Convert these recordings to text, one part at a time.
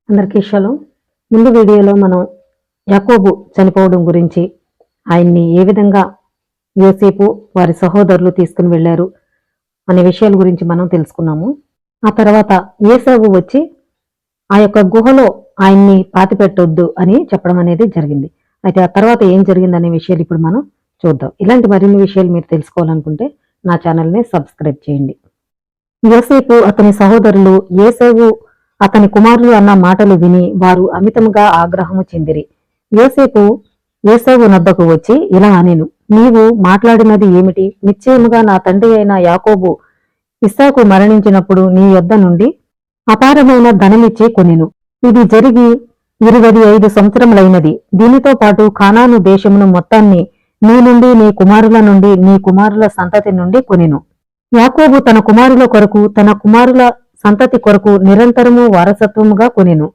అందరికీ షలోం. ముందు వీడియోలో మనం యాకోబు చనిపోవడం గురించి, ఆయన్ని ఏ విధంగా యోసేపు వారి సహోదరులు తీసుకుని వెళ్లారు అనే విషయాల గురించి మనం తెలుసుకున్నాము. ఆ తర్వాత ఏసావు వచ్చి ఆ యొక్క గుహలో ఆయన్ని పాతిపెట్టొద్దు అని చెప్పడం అనేది జరిగింది. అయితే ఆ తర్వాత ఏం జరిగిందనే విషయాలు ఇప్పుడు మనం చూద్దాం. ఇలాంటి మరిన్ని విషయాలు మీరు తెలుసుకోవాలనుకుంటే నా ఛానల్ని సబ్స్క్రైబ్ చేయండి. యోసేపు అతని సహోదరులు ఏసావు అతని కుమారులు అన్న మాటలు విని వారు అమితముగా ఆగ్రహము చెందిరి. యోసేపు ఏసావు నద్దకు వచ్చి ఇలా అనెను, నీవు మాట్లాడినది ఏమిటి? నిశ్చయముగా నా తండ్రి అయిన యాకోబు ఇస్సాకు మరణించినప్పుడు నీ యొద్ద నుండి అపారమైన ధనమిచ్చి కొనెను. ఇది జరిగి 25 సంవత్సరములైనది. దీనితో పాటు కానాను దేశమును మొత్తాన్ని నీ నుండి, నీ కుమారుల నుండి, నీ కుమారుల సంతతి నుండి కొనెను. యాకోబు తన కుమారుల కొరకు, తన కుమారుల సంతతి కొరకు నిరంతరము వారసత్వముగా కొనెను.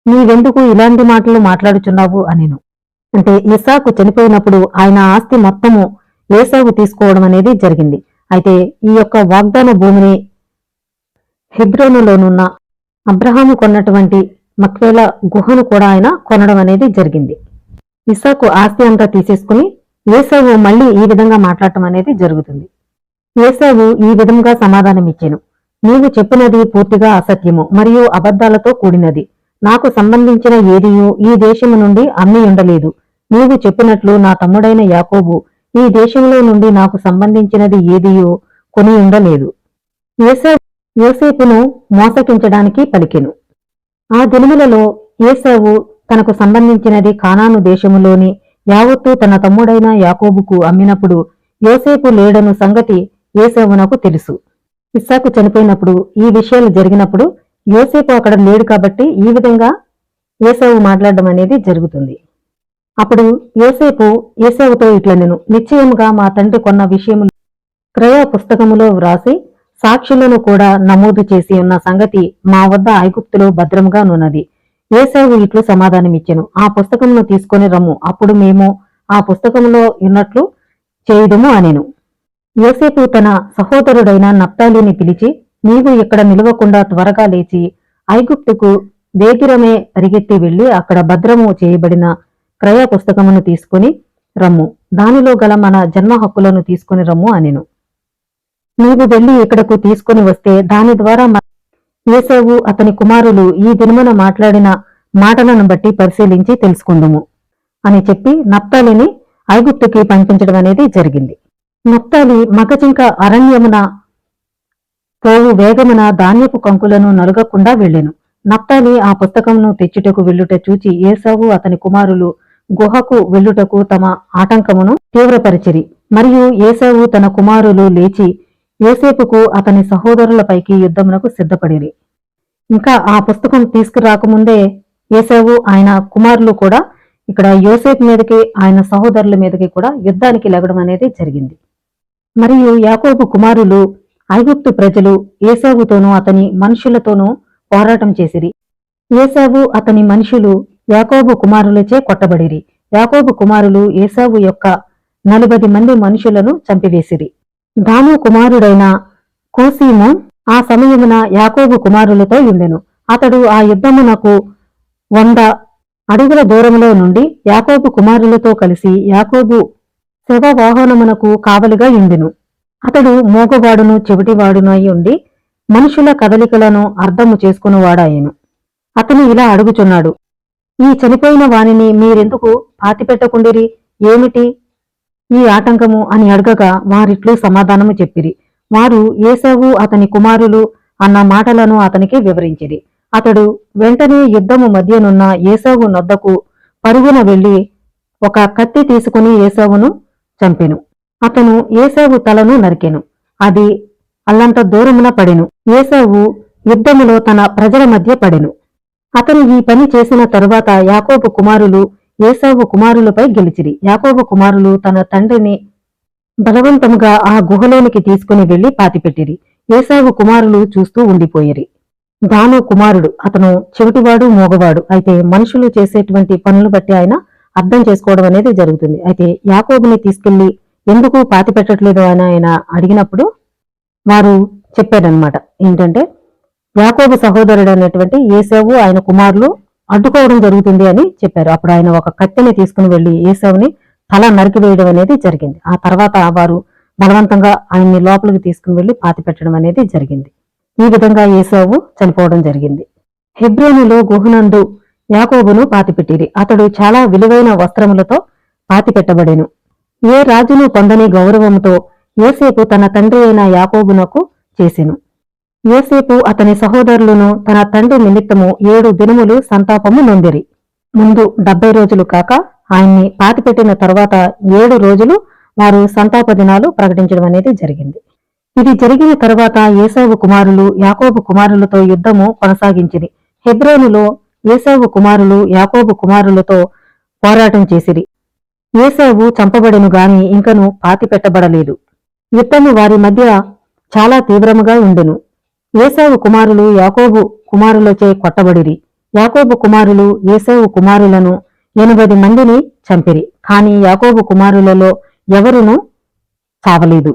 నీవెందుకు ఇలాంటి మాటలు మాట్లాడుచున్నావు అనెను. అంటే ఇస్సాకు చనిపోయినప్పుడు ఆయన ఆస్తి మొత్తము ఏసావు తీసుకోవడం అనేది జరిగింది. అయితే ఈ యొక్క వాగ్దాన భూమిని హెబ్రోనులోనున్న అబ్రహాము కొన్నటువంటి మక్వేల గుహను కూడా ఆయన కొనడం అనేది జరిగింది. ఇస్సాకు ఆస్తి అంతా తీసేసుకుని ఏసావు మళ్ళీ ఈ విధంగా మాట్లాడటం అనేది జరుగుతుంది. ఏసావు ఈ విధంగా సమాధానమిచ్చెను, నీవు చెప్పినది పూర్తిగా అసత్యము మరియు అబద్ధాలతో కూడినది. నాకు సంబంధించిన ఏదియూ ఈ దేశము నుండి అమ్మి ఉండలేదు. నీవు చెప్పినట్లు నా తమ్ముడైన యాకోబు ఈ దేశంలో నుండి నాకు సంబంధించినది ఏదియూ కొని ఉండలేదు. యోసేపును మోసగించడానికి పలికెను. ఆ దినములలో ఏసావు తనకు సంబంధించినది కానాను దేశములోని యావత్తు తన తమ్ముడైన యాకోబుకు అమ్మినప్పుడు యోసేపు లేడను సంగతి ఏసావునకు తెలుసు. ఇస్సాకు చనిపోయినప్పుడు ఈ విషయాలు జరిగినప్పుడు యోసేపు అక్కడ లేడు కాబట్టి ఈ విధంగా ఏసావు మాట్లాడడం అనేది జరుగుతుంది. అప్పుడు యోసేపు ఏసావుతో ఇట్లనెను, నిశ్చయముగా మా తండ్రి కొన్న విషయములు క్రయ పుస్తకములో వ్రాసి సాక్షులను కూడా నమోదు చేసి ఉన్న సంగతి మా వద్ద ఐగుప్తులో భద్రముగా నున్నది. ఏసావు ఇట్లు సమాధానమిచ్చెను, ఆ పుస్తకమును తీసుకొని రమ్ము, అప్పుడు మేము ఆ పుస్తకములో ఉన్నట్లు చేయుదుము అనెను. యోసేపు తన సహోదరుడైన నప్తాలిని పిలిచి, నీవు ఇక్కడ నిలవకుండా త్వరగా లేచి ఐగుప్తుకు వేగిరమే పరిగెత్తి వెళ్లి అక్కడ భద్రము చేయబడిన క్రయ పుస్తకమును తీసుకుని రమ్ము, దానిలో గల మన జన్మ హక్కులను తీసుకుని రమ్ము అనెను. నీవు వెళ్లి ఇక్కడకు తీసుకుని వస్తే దాని ద్వారా ఏసావు అతని కుమారులు ఈ దినమున మాట్లాడిన మాటలను బట్టి పరిశీలించి తెలుసుకుందుము అని చెప్పి నప్తాలిని ఐగుప్తుకి పంపించడం అనేది జరిగింది. నప్తాలి మగజింక అరణ్యమున పోవు వేగమున ధాన్యపు కంకులను నలుగకుండా వెళ్ళెను. నప్తాలి ఆ పుస్తకమును తెచ్చుటకు వెళ్ళుట చూచి ఏసావు అతని కుమారులు గుహకు వెళ్ళుటకు తమ ఆటంకమును తీవ్రపరిచిరి. మరియు ఏసావు తన కుమారులు లేచి యోసేపుకు అతని సహోదరులపైకి యుద్ధమునకు సిద్ధపడిరి. ఇంకా ఆ పుస్తకం తీసుకురాకముందే ఏసావు ఆయన కుమారులు కూడా ఇక్కడ యోసేపు మీదకి, ఆయన సహోదరుల మీదకి కూడా యుద్ధానికి లెగడం అనేది జరిగింది. మరియు యాకోబు కుమారులు ఐగుప్తు ప్రజలు ఏసావుతోనూ అతని మనుషులతోనూ పోరాటం చేసిరి. ఏసావు అతని మనుషులు యాకోబు కుమారులచే కొట్టబడిరి. యాకోబు కుమారులు ఏసావు యొక్క 40 మంది మనుషులను చంపివేసిరి. దాను కుమారుడైన కోసీము ఆ సమయమున యాకోబు కుమారులతో ఉండెను. అతడు ఆ యుద్ధమునకు 100 అడుగుల దూరములో నుండి యాకోబు కుమారులతో కలిసి యాకోబు శవవాహనమునకు కావలిగా యుండెను. అతడు మోగవాడును చెవిటివాడునై ఉండి మనుషుల కదలికలను అర్థము చేసుకునివాడాయెను. అతను ఇలా అడుగుచున్నాడు, ఈ చనిపోయిన వానిని మీరెందుకు పాతిపెట్టకుండిరి? ఏమిటి ఈ ఆటంకము అని అడగగా వారిట్లు సమాధానము చెప్పిరి. వారు ఏసావు అతని కుమారులు అన్న మాటలను అతనికి వివరించిరి. అతడు వెంటనే యుద్ధము మధ్యనున్న ఏసావు నొద్దకు పరుగున వెళ్లి ఒక కత్తి తీసుకుని ఏసావును చంపెను. అతను ఏసావు తలను నరికెను. అది అల్లంత దూరమున పడెను. ఏసావు యుద్ధములో తన ప్రజల మధ్య పడెను. అతను ఈ పని చేసిన తరువాత యాకోబు కుమారులు ఏసావు కుమారులపై గెలిచిరి. యాకోబు కుమారులు తన తండ్రిని బలవంతముగా ఆ గుహలోనికి తీసుకుని వెళ్లి పాతిపెట్టిరి. ఏసావు కుమారులు చూస్తూ ఉండిపోయిరి. దాను కుమారుడు, అతను చెవిటివాడు, మోగవాడు. అయితే మనుషులు చేసేటువంటి పనులు బట్టి ఆయన అర్థం చేసుకోవడం అనేది జరుగుతుంది. అయితే యాకోబుని తీసుకెళ్లి ఎందుకు పాతిపెట్టట్లేదు అని ఆయన అడిగినప్పుడు వారు చెప్పారనమాట. ఏంటంటే యాకోబు సహోదరుడు అనేటువంటి ఏశావు ఆయన కుమారులు అడ్డుకోవడం జరుగుతుంది అని చెప్పారు. అప్పుడు ఆయన ఒక కత్తిని తీసుకుని వెళ్లి ఏశావుని తల నరికివేయడం అనేది జరిగింది. ఆ తర్వాత వారు బలవంతంగా ఆయన్ని లోపలికి తీసుకుని వెళ్లి పాతి పెట్టడం అనేది జరిగింది. ఈ విధంగా ఏశావు చనిపోవడం జరిగింది. హెబ్రోనులో గుహనందు యాకోబును పాతిపెట్టిరి. అతడు చాలా విలువైన వస్త్రములతో పాతిపెట్టబడెను. ఏ రాజును పొందని గౌరవముతో యోసేపు తన తండ్రి అయిన యాకోబునకు చేసెను. యోసేపు అతని సహోదరులను తన తండ్రి నిమిత్తము 7 దినములు సంతాపము నొందిరి. ముందు 70 రోజులు కాక ఆయన్ని పాతిపెట్టిన తరువాత 7 రోజులు వారు సంతాప దినాలు ప్రకటించడం అనేది జరిగింది. ఇది జరిగిన తరువాత ఏశావు కుమారులు యాకోబు కుమారులతో యుద్ధము కొనసాగించిరి. హెబ్రోనులో ఏశావు కుమారులు యాకోబు కుమారులతో పోరాటం చేసిరి. ఏశావు చంపబడెను గాని ఇంకను పాతిపెట్టబడలేదు. యుద్ధము వారి మధ్య చాలా తీవ్రముగా ఉండెను. ఏశావు కుమారులు యాకోబు కుమారులచే కొట్టబడిరి. యాకోబు కుమారులు ఏశావు కుమారులను 80 మందిని చంపిరి. కాని యాకోబు కుమారులలో ఎవరునూ చావలేదు.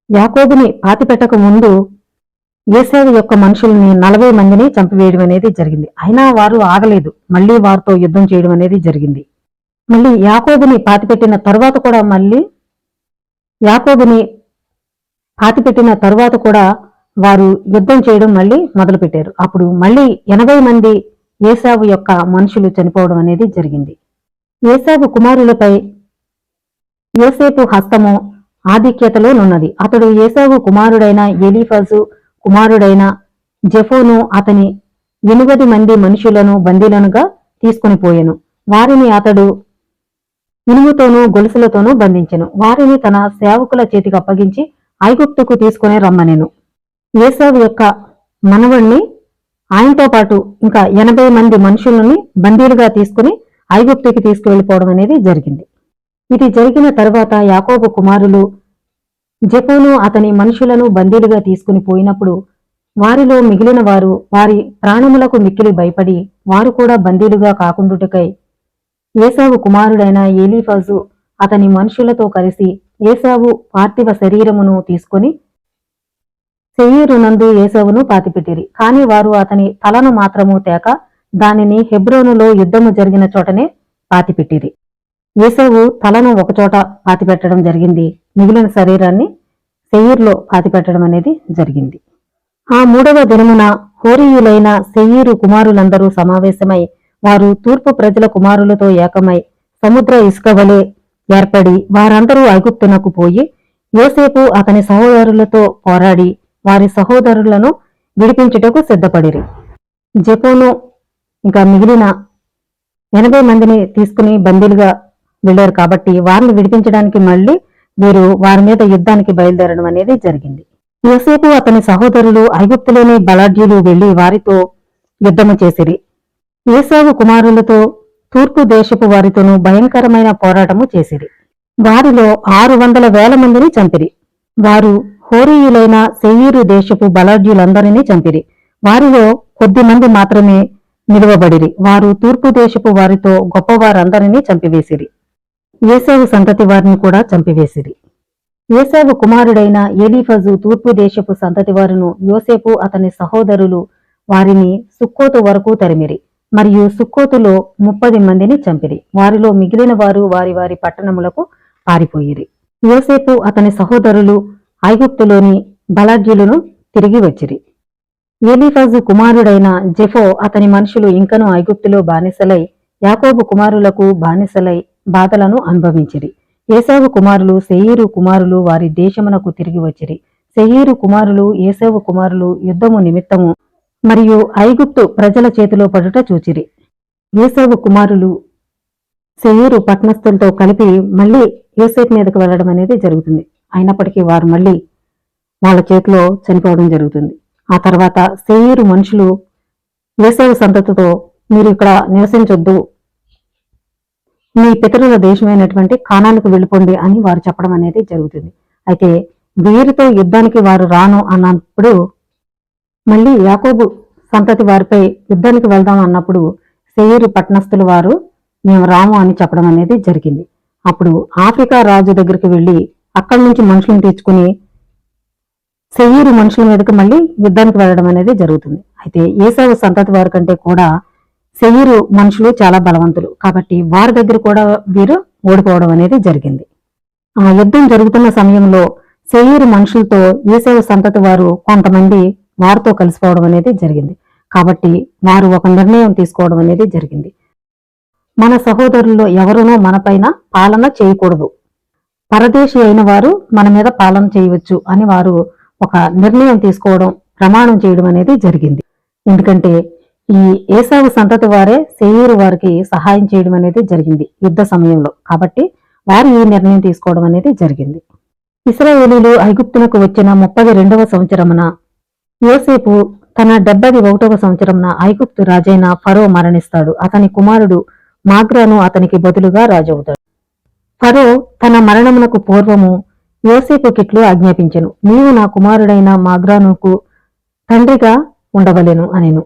యాకోబుని పాతిపెట్టక ముందు ఏశావు యొక్క మనుషుల్ని 40 మందిని చంపివేయడం అనేది జరిగింది. అయినా వారు ఆగలేదు. మళ్లీ వారితో యుద్ధం చేయడం అనేది జరిగింది. మళ్ళీ యాకోబుని పాతిపెట్టిన తరువాత కూడా వారు యుద్ధం చేయడం మళ్ళీ మొదలుపెట్టారు. అప్పుడు మళ్ళీ 80 మంది ఏశావు యొక్క మనుషులు చనిపోవడం అనేది జరిగింది. ఏశావు కుమారులపై యోసేపు హస్తము ఆధిక్యతలో నున్నది. అతడు ఏశావు కుమారుడైన ఎలీఫజు కుమారుడైన జెఫోను అతని 8 మంది మనుషులను బందీలనుగా తీసుకుని పోయెను. వారిని అతడు ఇనుముతోనూ గొలుసులతోనూ బంధించెను. వారిని తన సేవకుల చేతికి అప్పగించి ఐగుప్తుకు తీసుకుని రమ్మనెను. ఏశావు యొక్క మనవణ్ణి ఆయనతో పాటు ఇంకా 80 మంది మనుషులని బందీలుగా తీసుకుని ఐగుప్తుకి తీసుకువెళ్లిపోవడం అనేది జరిగింది. ఇది జరిగిన తరువాత యాకోబు కుమారులు జెఫోను అతని మనుషులను బందీలుగా తీసుకుని పోయినప్పుడు వారిలో మిగిలిన వారు వారి ప్రాణములకు మిక్కిలి భయపడి వారు కూడా బందీలుగా కాకుండుటకై ఏశావు కుమారుడైన ఎలీఫజు అతని మనుషులతో కలిసి ఏశావు పార్థివ శరీరమును తీసుకుని శేయీరునందు ఏశావును పాతిపెట్టిరి. కాని వారు అతని తలను మాత్రము తేక దానిని హెబ్రోనులో యుద్ధము జరిగిన చోటనే పాతిపెట్టిరి. ఏశావు తలను ఒకచోట పాతిపెట్టడం జరిగింది. మిగిలిన శరీరాన్ని శేయీరులో పాతిపెట్టడం అనేది జరిగింది. ఆ 3వ దినమున హోరీయులైన శేయీరు కుమారులందరూ సమావేశమై వారు తూర్పు ప్రజల కుమారులతో ఏకమై సముద్ర ఇసుక వలె ఏర్పడి వారందరూ ఐగుప్తునకు పోయి యోసేపు అతని సహోదరులతో పోరాడి వారి సహోదరులను విడిపించుటకు సిద్ధపడిరి. జెఫోను ఇంకా మిగిలిన 80 మందిని తీసుకుని బందీలుగా వెళ్లారు కాబట్టి వారిని విడిపించడానికి మళ్లీ వీరు వారి మీద యుద్ధానికి బయలుదేరడం అనేది జరిగింది. యోసేపు అతని సహోదరులు ఐగుప్తులోని బలాఢ్యులు వెళ్లి వారితో యుద్ధము చేసిరి. ఏశావు కుమారులతో తూర్పు దేశపు వారితోనూ భయంకరమైన పోరాటము చేసిరి. వారిలో 600,000 మందిని చంపిరి. వారు హోరీయులైన శేయీరు దేశపు బలాఢ్యులందరినీ చంపిరి. వారిలో కొద్ది మంది మాత్రమే నిలువబడిరి. వారు తూర్పు దేశపు వారితో గొప్పవారందరినీ చంపివేసిరి. ఏశావు సంతతి వారిని కూడా చంపివేసిరి. ఏశావు కుమారుడైన ఎలీఫజు తూర్పు దేశపు సంతతి వారును యోసేపు అతని సహోదరులు వారిని సుక్కోతు వరకు తరిమిరి. మరియు సుక్కోతులో 30 మందిని చంపిరి. వారిలో మిగిలిన వారు వారి వారి పట్టణములకు పారిపోయిరి. యోసేపు అతని సహోదరులు ఐగుప్తులోని బలాఢ్యులను తిరిగి వచ్చిరి. ఎలీఫజు కుమారుడైన జెఫో అతని మనుషులు ఇంకను ఐగుప్తులో బానిసలై యాకోబు కుమారులకు బానిసలై బాధలను అనుభవించిరి. ఏశావు కుమారులు శేయీరు కుమారులు వారి దేశమునకు తిరిగి వచ్చిరి. శేయీరు కుమారులు ఏశావు కుమారులు యుద్ధము నిమిత్తము మరియు ఐగుప్తు ప్రజల చేతిలో పడుట చూచిరి. ఏశావు కుమారులు శేయీరు పట్టణస్థులతో కలిపి మళ్లీ యోసేపు మీదకు వెళ్లడం అనేది జరుగుతుంది. అయినప్పటికీ వారు మళ్లీ వాళ్ళ చేతిలో చనిపోవడం జరుగుతుంది. ఆ తర్వాత శేయీరు మనుషులు ఏశావు సంతతితో మీరు ఇక్కడ నివసించొద్దు, మీ పితరుల దేశమైనటువంటి కానానుకు వెళ్ళిపోండి అని వారు చెప్పడం అనేది జరుగుతుంది. అయితే వీరితో యుద్ధానికి వారు రాను అన్నప్పుడు మళ్ళీ యాకోబు సంతతి వారిపై యుద్ధానికి వెళ్దాం అన్నప్పుడు శేయీరు పట్టణస్థులు వారు మేము రాము అని చెప్పడం అనేది జరిగింది. అప్పుడు ఆఫ్రికా రాజు దగ్గరికి వెళ్లి అక్కడి నుంచి మనుషులను తెచ్చుకుని శేయీరు మనుషుల మీదకి మళ్ళీ యుద్ధానికి వెళ్ళడం అనేది జరుగుతుంది. అయితే ఏశావు సంతతి వారి కంటే కూడా శేయీరు మనుషులు చాలా బలవంతులు కాబట్టి వారి దగ్గర కూడా వీరు ఓడిపోవడం అనేది జరిగింది. ఆ యుద్ధం జరుగుతున్న సమయంలో శేయీరు మనుషులతో ఏశావు సంతతి వారు కొంతమంది వారితో కలిసిపోవడం అనేది జరిగింది. కాబట్టి వారు ఒక నిర్ణయం తీసుకోవడం అనేది జరిగింది. మన సహోదరుల్లో ఎవరునూ మనపైన పాలన చేయకూడదు, పరదేశి అయిన వారు మన మీద పాలన చేయవచ్చు అని వారు ఒక నిర్ణయం తీసుకోవడం, ప్రమాణం చేయడం అనేది జరిగింది. ఎందుకంటే ఈ ఏశావు సంతతి వారే శేయీరు వారికి సహాయం చేయడం అనేది జరిగింది యుద్ధ సమయంలో. కాబట్టి వారు ఈ నిర్ణయం తీసుకోవడం అనేది జరిగింది. ఇశ్రాయేలీయులు ఐగుప్తునకు వచ్చిన 32వ సంవత్సరమున యోసేపు తన 71వ సంవత్సరమున ఐగుప్తు రాజైన ఫరో మరణిస్తాడు. అతని కుమారుడు మాగ్రాను అతనికి బదులుగా రాజవుతాడు. ఫరో తన మరణమునకు పూర్వము యోసేపుకిట్లు ఆజ్ఞాపించెను, నీవు నా కుమారుడైన మాగ్రానుకు తండ్రిగా ఉండవలెను అనెను.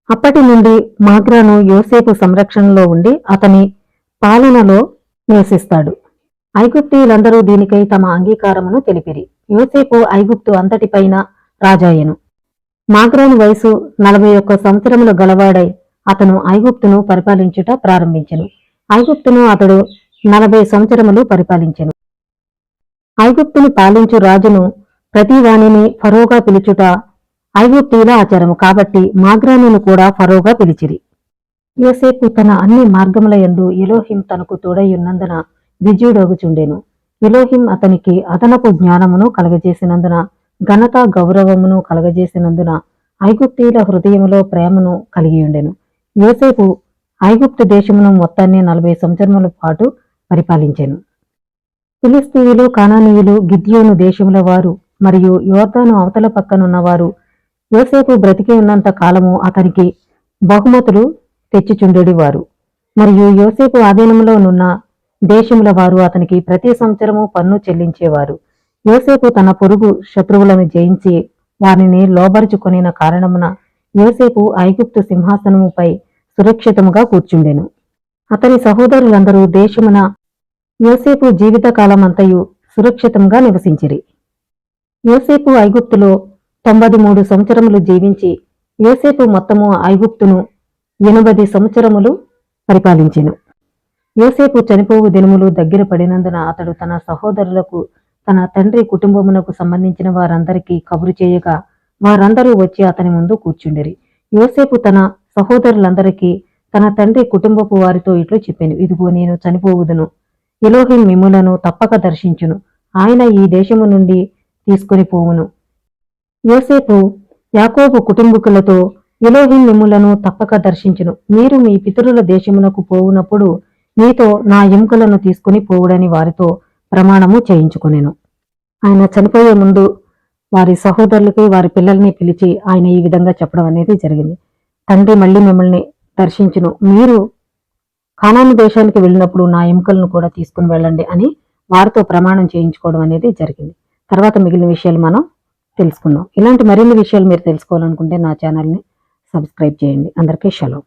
అప్పటి నుండి మాగ్రాను యోసేపు సంరక్షణలో ఉండి అతని పాలనలో నివసిస్తాడు. ఐగుప్తీయులందరూ దీనికై తమ అంగీకారమును తెలిపిరి. యోసేపు ఐగుప్తు అంతటిపైన రాజాయెను. మాగ్రాను వయసు 41 సంవత్సరములు గలవాడై అతను ఐగుప్తును పరిపాలించుట ప్రారంభించెను. ఐగుప్తును అతడు 40 సంవత్సరములు పరిపాలించెను. ఐగుప్తుని పాలించు రాజును ప్రతి వాణిని ఫరోగా పిలుచుట ఐగుప్తీయుల ఆచారము కాబట్టి మాగ్రానును కూడా ఫరోగా పిలిచిరి. యోసేపు తన అన్ని మార్గముల యందు ఎలోహిం తనకు తోడయ్యున్నందున విజయుడగుచుండెను. ఎలోహిం అతనికి అదనపు జ్ఞానమును కలగజేసినందున, ఘనత గౌరవమును కలగజేసినందున ఐగుప్తీయుల హృదయములో ప్రేమను కలిగియుండెను. యోసేపు ఐగుప్తు దేశమును మొత్తాన్ని 40 సంవత్సరముల పాటు పరిపాలించెను. ఫిలిస్తీయులు, కానానీయులు, గిద్యోను దేశముల వారు మరియు యోర్దాను అవతల పక్కనున్నవారు యోసేపు బ్రతికి ఉన్నంత కాలము అతనికి బహుమతులు తెచ్చిచుండెడివారు. మరియు యోసేపు ఆధీనంలో నున్న దేశముల వారు అతనికి ప్రతి సంవత్సరము పన్ను చెల్లించేవారు. యోసేపు తన పొరుగు శత్రువులను జయించి వారిని లోబరుచుకొనిన కారణమున యోసేపు ఐగుప్తు సింహాసనముపై సురక్షితముగా కూర్చుండెను. అతని సహోదరులందరూ దేశమున యోసేపు జీవితకాలమంతయు సురక్షితంగా నివసించిరి. యోసేపు ఐగుప్తులో 93 సంవత్సరములు జీవించి యోసేపు మొత్తము ఐగుప్తును 80 సంవత్సరములు పరిపాలించెను. యోసేపు చనిపోవు దినములు దగ్గర పడినందున అతడు తన సహోదరులకు, తన తండ్రి కుటుంబమునకు సంబంధించిన వారందరికీ కబురు చేయగా వారందరూ వచ్చి అతని ముందు కూర్చుండిరి. యోసేపు తన సహోదరులందరికీ తన తండ్రి కుటుంబపు వారితో ఇట్లు చెప్పాను, ఇదిగో నేను చనిపోవుదును, ఎలోహిం మిమ్ములను తప్పక దర్శించును, ఆయన ఈ దేశము నుండి తీసుకుని పోవును. యోసేపు యాకోబు కుటుంబకులతో, ఎలోహిం మిమ్ములను తప్పక దర్శించును, మీరు మీ పితరుల దేశమునకు పోవునప్పుడు మీతో నా ఎముకలను తీసుకుని పోవుడని వారితో ప్రమాణము చేయించుకొనెను. ఆయన చనిపోయే ముందు వారి సహోదరులకి, వారి పిల్లల్ని పిలిచి ఆయన ఈ విధంగా చెప్పడం అనేది జరిగింది, తండ్రి మళ్ళీ మిమ్మల్ని దర్శించును, మీరు కానాను దేశానికి వెళ్ళినప్పుడు నా ఎముకలను కూడా తీసుకుని వెళ్ళండి అని వారితో ప్రమాణం చేయించుకోవడం అనేది జరిగింది. తర్వాత మిగిలిన విషయాలు మనం తెలుసుకుందాం. ఇలాంటి మరిన్ని విషయాలు మీరు తెలుసుకోవాలనుకుంటే నా ఛానల్ని సబ్స్క్రైబ్ చేయండి. అందరికీ షలో.